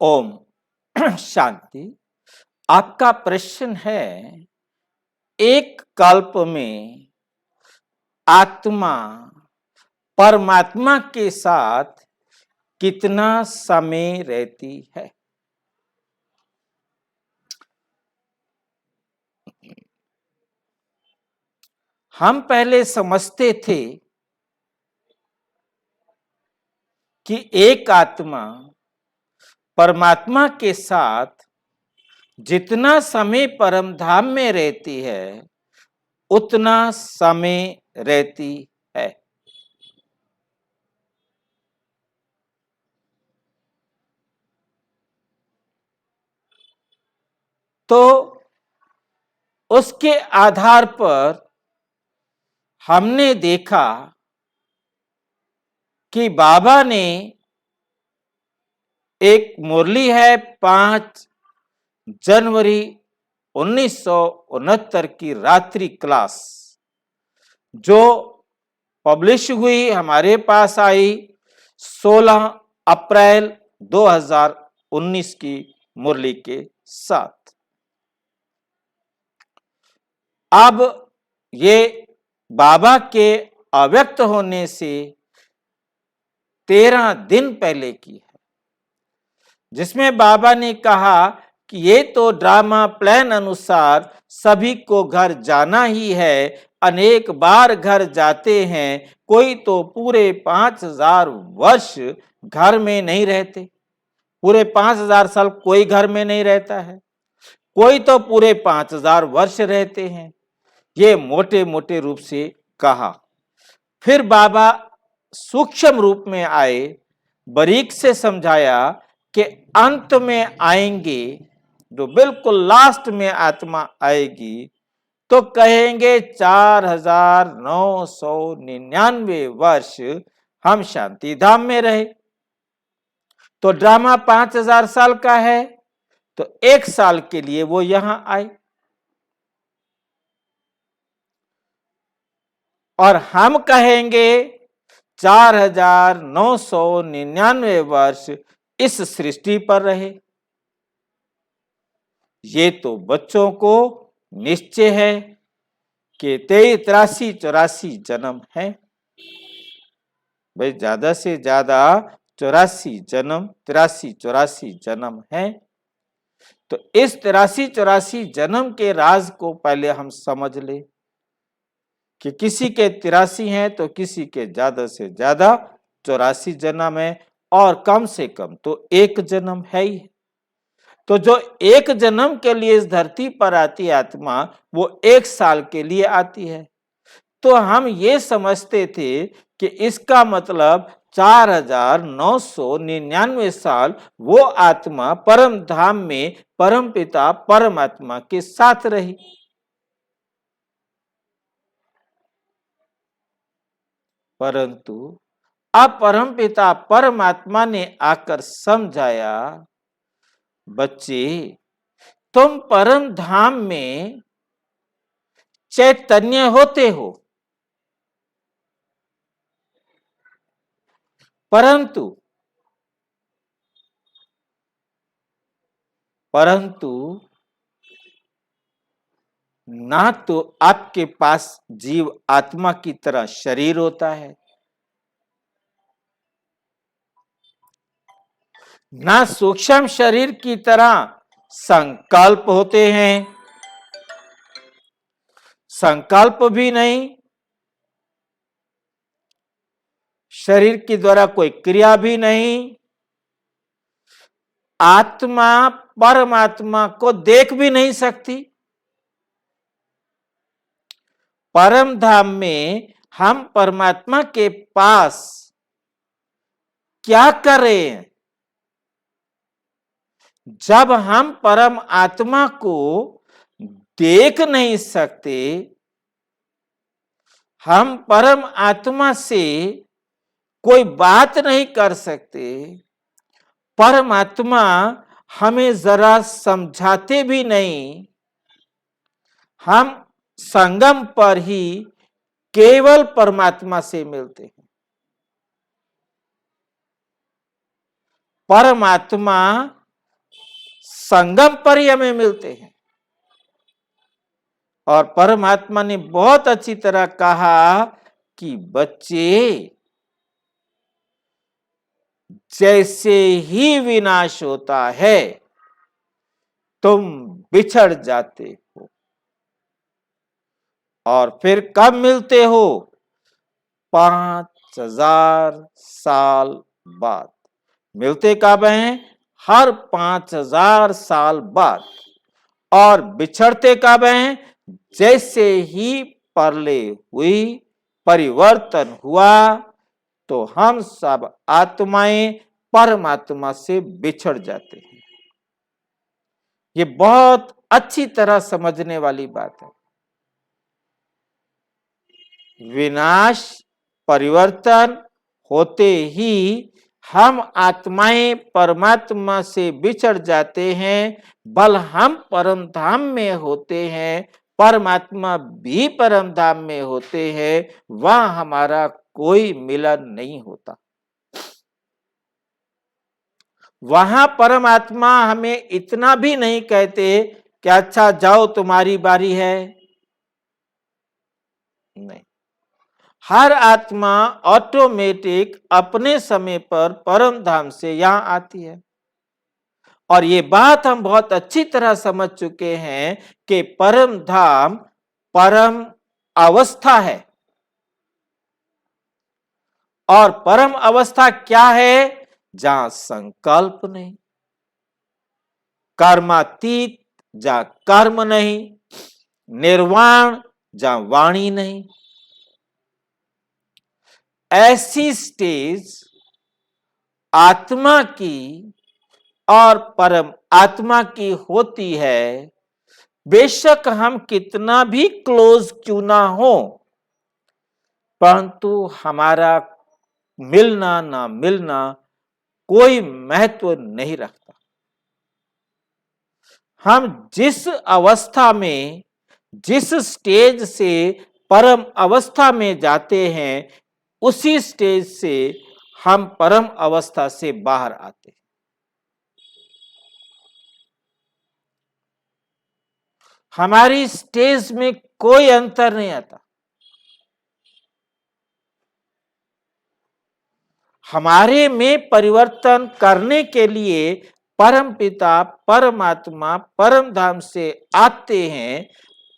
ओम शांति। आपका प्रश्न है, एक कल्प में आत्मा परमात्मा के साथ कितना समय रहती है? हम पहले समझते थे कि एक आत्मा परमात्मा के साथ जितना समय परम धाम में रहती है उतना समय रहती है। तो उसके आधार पर हमने देखा कि बाबा ने एक मुरली है 5 जनवरी 1969 की रात्रि क्लास, जो पब्लिश हुई, हमारे पास आई 16 अप्रैल 2019 की मुरली के साथ। अब ये बाबा के अव्यक्त होने से 13 दिन पहले की है, जिसमें बाबा ने कहा कि ये तो ड्रामा प्लान अनुसार सभी को घर जाना ही है, अनेक बार घर जाते हैं, कोई तो पूरे 5000 वर्ष घर में नहीं रहते। पूरे 5000 साल कोई घर में नहीं रहता है, कोई तो पूरे 5000 वर्ष रहते हैं। ये मोटे मोटे रूप से कहा। फिर बाबा सूक्ष्म रूप में आए, बारीक से समझाया कि अंत में आएंगे, जो बिल्कुल लास्ट में आत्मा आएगी तो कहेंगे 4999 वर्ष हम शांति धाम में रहे। तो ड्रामा 5000 साल का है, तो 1 साल के लिए वो यहां आए और हम कहेंगे 4999 वर्ष इस सृष्टि पर रहे। ये तो बच्चों को निश्चय है कि 83 84 जन्म है। भाई ज्यादा से ज्यादा 84 जन्म, 83 84 जन्म है। तो इस 83 84 जन्म के राज को पहले हम समझ ले कि किसी के 83 हैं तो किसी के ज्यादा से ज्यादा 84 जन्म है, और कम से कम तो 1 जन्म है ही। तो जो 1 जन्म के लिए इस धरती पर आती है आत्मा, वो 1 साल के लिए आती है। तो हम ये समझते थे कि इसका मतलब 4999 साल वो आत्मा परम धाम में परम पिता परमात्मा के साथ रही। परंतु अब परम पिता परमात्मा ने आकर समझाया, बच्चे तुम परम धाम में चैतन्य होते हो, परंतु ना तो आपके पास जीव आत्मा की तरह शरीर होता है, ना सूक्ष्म शरीर की तरह संकल्प होते हैं, संकल्प भी नहीं, शरीर के द्वारा कोई क्रिया भी नहीं, आत्मा परमात्मा को देख भी नहीं सकती। परम धाम में हम परमात्मा के पास क्या कर रहे हैं? जब हम परम आत्मा को देख नहीं सकते, हम परम आत्मा से कोई बात नहीं कर सकते, परमात्मा हमें जरा समझाते भी नहीं, हम संगम पर ही केवल परमात्मा से मिलते हैं। परमात्मा संगम पर ही हमें मिलते हैं। और परमात्मा ने बहुत अच्छी तरह कहा कि बच्चे, जैसे ही विनाश होता है तुम बिछड़ जाते हो, और फिर कब मिलते हो? 5000 साल बाद। मिलते कब हैं? हर 5000 साल बाद। और बिछड़ते कब हैं? जैसे ही प्रलय हुई, परिवर्तन हुआ, तो हम सब आत्माएं परमात्मा से बिछड़ जाते हैं। ये बहुत अच्छी तरह समझने वाली बात है। विनाश, परिवर्तन होते ही हम आत्माएं परमात्मा से बिछड़ जाते हैं। बल हम परम धाम में होते हैं, परमात्मा भी परम धाम में होते हैं, वह हमारा कोई मिलन नहीं होता। वहां परमात्मा हमें इतना भी नहीं कहते कि अच्छा जाओ तुम्हारी बारी है। नहीं, हर आत्मा ऑटोमेटिक अपने समय पर परम धाम से यहां आती है। और ये बात हम बहुत अच्छी तरह समझ चुके हैं कि परम धाम परम अवस्था है। और परम अवस्था क्या है? जहां संकल्प नहीं, कर्मातीत जहां कर्म नहीं, निर्वाण जहां वाणी नहीं। ऐसी स्टेज आत्मा की और परम आत्मा की होती है। बेशक हम कितना भी क्लोज क्यों ना हो, परंतु हमारा मिलना ना मिलना कोई महत्व नहीं रखता। हम जिस अवस्था में, जिस स्टेज से परम अवस्था में जाते हैं, उसी स्टेज से हम परम अवस्था से बाहर आते हैं। हमारी स्टेज में कोई अंतर नहीं आता। हमारे में परिवर्तन करने के लिए परम पिता परमात्मा परम धाम से आते हैं,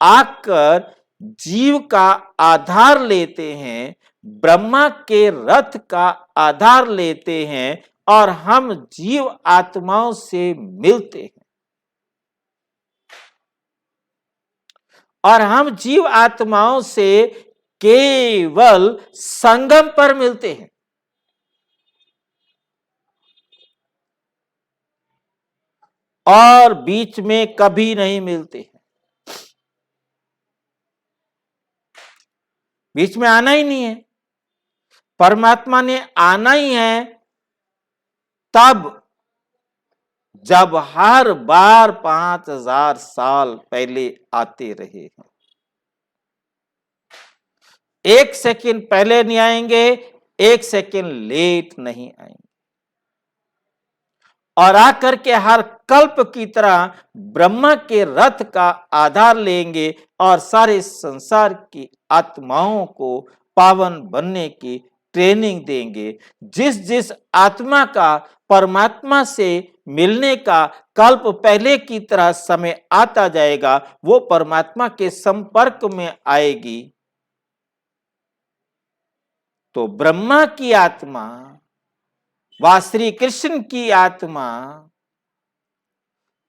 आकर जीव का आधार लेते हैं, ब्रह्मा के रथ का आधार लेते हैं, और हम जीव आत्माओं से मिलते हैं। और हम जीव आत्माओं से केवल संगम पर मिलते हैं। और बीच में कभी नहीं मिलते हैं। बीच में आना ही नहीं है। परमात्मा ने आना ही है तब जब हर बार 5000 साल पहले आते रहे हैं। एक सेकंड पहले नहीं आएंगे, एक सेकंड लेट नहीं आएंगे। और आकर के हर कल्प की तरह ब्रह्मा के रथ का आधार लेंगे और सारे संसार की आत्माओं को पावन बनने की ट्रेनिंग देंगे। जिस जिस आत्मा का परमात्मा से मिलने का कल्प पहले की तरह समय आता जाएगा, वो परमात्मा के संपर्क में आएगी। तो ब्रह्मा की आत्मा व श्री कृष्ण की आत्मा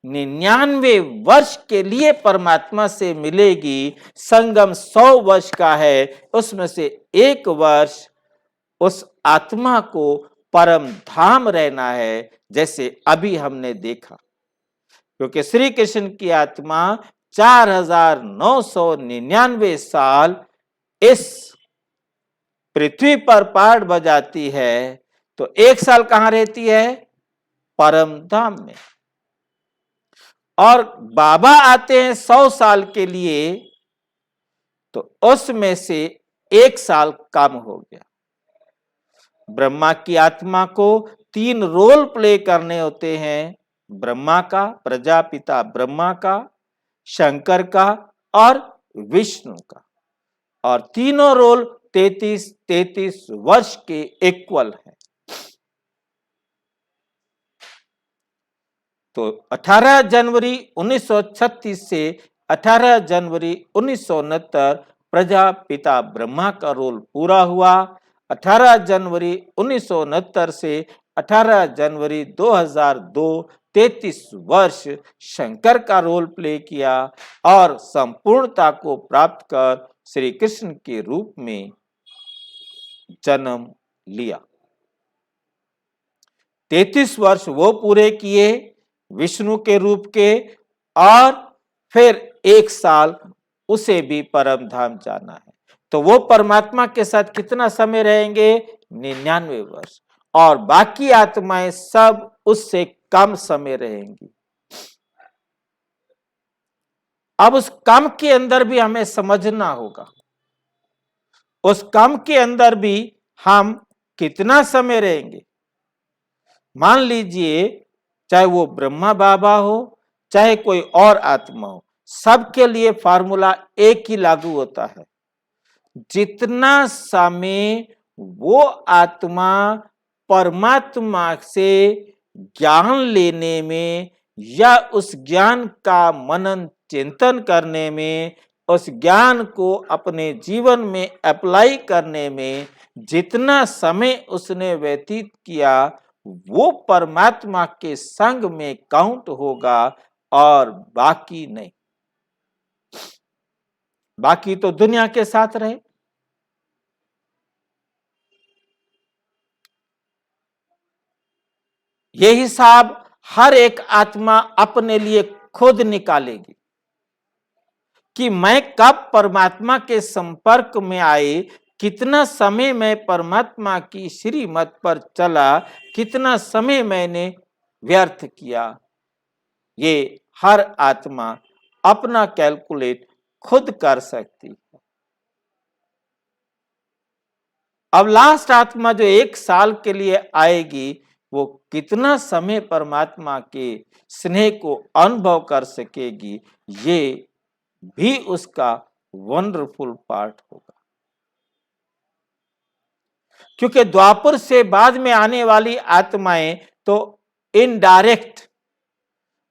99 वर्ष के लिए परमात्मा से मिलेगी। संगम 100 वर्ष का है, उसमें से 1 वर्ष उस आत्मा को परम धाम रहना है, जैसे अभी हमने देखा। क्योंकि श्री कृष्ण की आत्मा 4999 साल इस पृथ्वी पर पाठ बजाती है, तो 1 साल कहां रहती है? परम धाम में। और बाबा आते हैं 100 साल के लिए, तो उसमें से 1 साल कम हो गया। ब्रह्मा की आत्मा को 3 रोल प्ले करने होते हैं। ब्रह्मा का, प्रजापिता ब्रह्मा का, शंकर का और विष्णु का। और तीनों रोल 33 वर्ष के इक्वल है। तो 18 जनवरी 1936 से 18 जनवरी 1969 प्रजापिता ब्रह्मा का रोल पूरा हुआ। 18 जनवरी 1969 से 18 जनवरी 2002 33 वर्ष शंकर का रोल प्ले किया और संपूर्णता को प्राप्त कर श्री कृष्ण के रूप में जन्म लिया। 33 वर्ष वो पूरे किए विष्णु के रूप के, और फिर 1 साल उसे भी परम धाम जाना है। तो वो परमात्मा के साथ कितना समय रहेंगे? 99 वर्ष। और बाकी आत्माएं सब उससे कम समय रहेंगी। अब उस कम के अंदर भी हमें समझना होगा, उस कम के अंदर भी हम कितना समय रहेंगे। मान लीजिए चाहे वो ब्रह्मा बाबा हो, चाहे कोई और आत्मा हो, सबके लिए फॉर्मूला एक ही लागू होता है। जितना समय वो आत्मा परमात्मा से ज्ञान लेने में या उस ज्ञान का मनन चिंतन करने में, उस ज्ञान को अपने जीवन में अप्लाई करने में जितना समय उसने व्यतीत किया, वो परमात्मा के संग में काउंट होगा और बाकी नहीं। बाकी तो दुनिया के साथ रहे। ये हिसाब हर एक आत्मा अपने लिए खुद निकालेगी कि मैं कब परमात्मा के संपर्क में आई, कितना समय मैं परमात्मा की श्रीमत पर चला, कितना समय मैंने व्यर्थ किया। ये हर आत्मा अपना कैलकुलेट खुद कर सकती है। अब लास्ट आत्मा जो 1 साल के लिए आएगी, वो कितना समय परमात्मा के स्नेह को अनुभव कर सकेगी, ये भी उसका वंडरफुल पार्ट होगा। क्योंकि द्वापर से बाद में आने वाली आत्माएं तो इनडायरेक्ट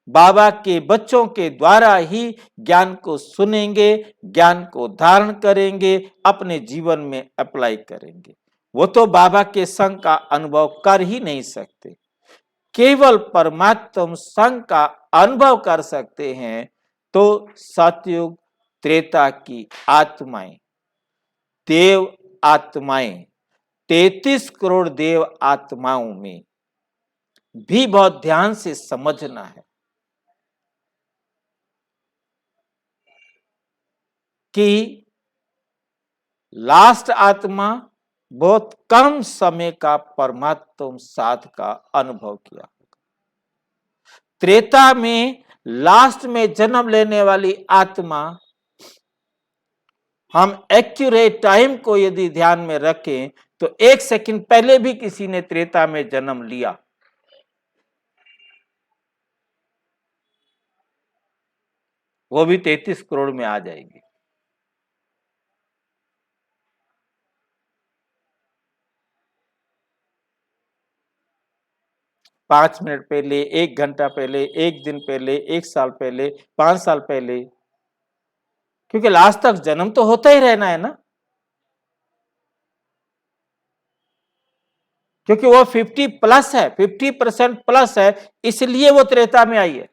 बाबा के बच्चों के द्वारा ही ज्ञान को सुनेंगे, ज्ञान को धारण करेंगे, अपने जीवन में अप्लाई करेंगे। वो तो बाबा के संग का अनुभव कर ही नहीं सकते। केवल परमात्म संग का अनुभव कर सकते हैं तो सतयुग त्रेता की आत्माएं, देव आत्माएं, 33 करोड़ देव आत्माओं में भी बहुत ध्यान से समझना है कि लास्ट आत्मा बहुत कम समय का परमात्म साध का अनुभव किया। त्रेता में लास्ट में जन्म लेने वाली आत्मा, हम एक्यूरेट टाइम को यदि ध्यान में रखें तो 1 सेकंड पहले भी किसी ने त्रेता में जन्म लिया, वो भी 33 करोड़ में आ जाएगी। पांच मिनट पहले, 1 घंटा पहले, 1 दिन पहले, 1 साल पहले, 5 साल पहले, क्योंकि लास्ट तक जन्म तो होता ही रहना है ना। क्योंकि वो 50 प्लस है, 50% प्लस है, इसलिए वो त्रेता में आई है।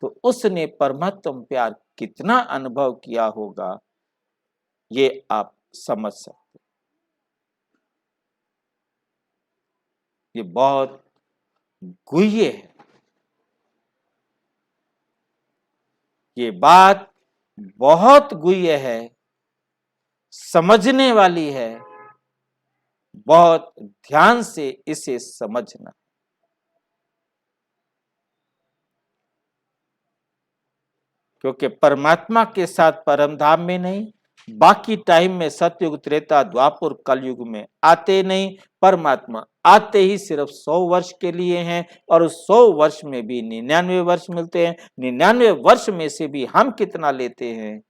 तो उसने परमात्म प्यार कितना अनुभव किया होगा, ये आप समझ सकते। ये बहुत गुह्य है, ये बात बहुत गुह्य है, समझने वाली है, बहुत ध्यान से इसे समझना। क्योंकि परमात्मा के साथ परम धाम में नहीं, बाकी टाइम में सतयुग, त्रेता, द्वापर, कलयुग में आते नहीं। परमात्मा आते ही सिर्फ 100 वर्ष के लिए हैं और उस 100 वर्ष में भी 99 वर्ष मिलते हैं। 99 वर्ष में से भी हम कितना लेते हैं,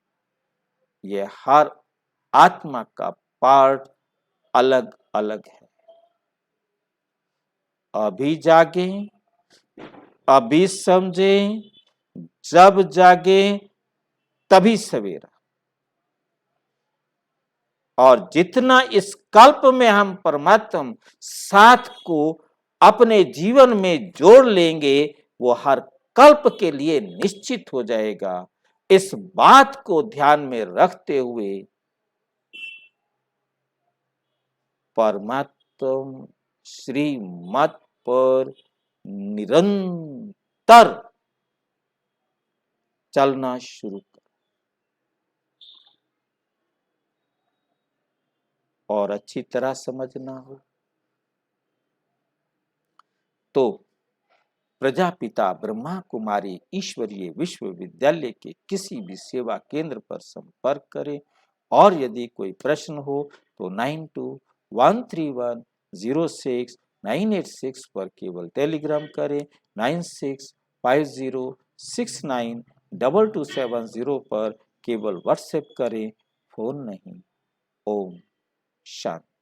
ये हर आत्मा का पार्ट अलग अलग है। अभी जागे, अभी समझे, जब जागे तभी सवेरा। और जितना इस कल्प में हम परमात्मा साथ को अपने जीवन में जोड़ लेंगे, वो हर कल्प के लिए निश्चित हो जाएगा। इस बात को ध्यान में रखते हुए परमात्मा श्रीमत पर निरंतर चलना शुरू कर, और अच्छी तरह समझना हो तो प्रजापिता ब्रह्मा कुमारी ईश्वरीय विश्वविद्यालय के किसी भी सेवा केंद्र पर संपर्क करें। और यदि कोई प्रश्न हो तो 9213106986 पर केवल टेलीग्राम करें। 9650692270 पर केवल व्हाट्सएप करें, फोन नहीं। ओम शांति।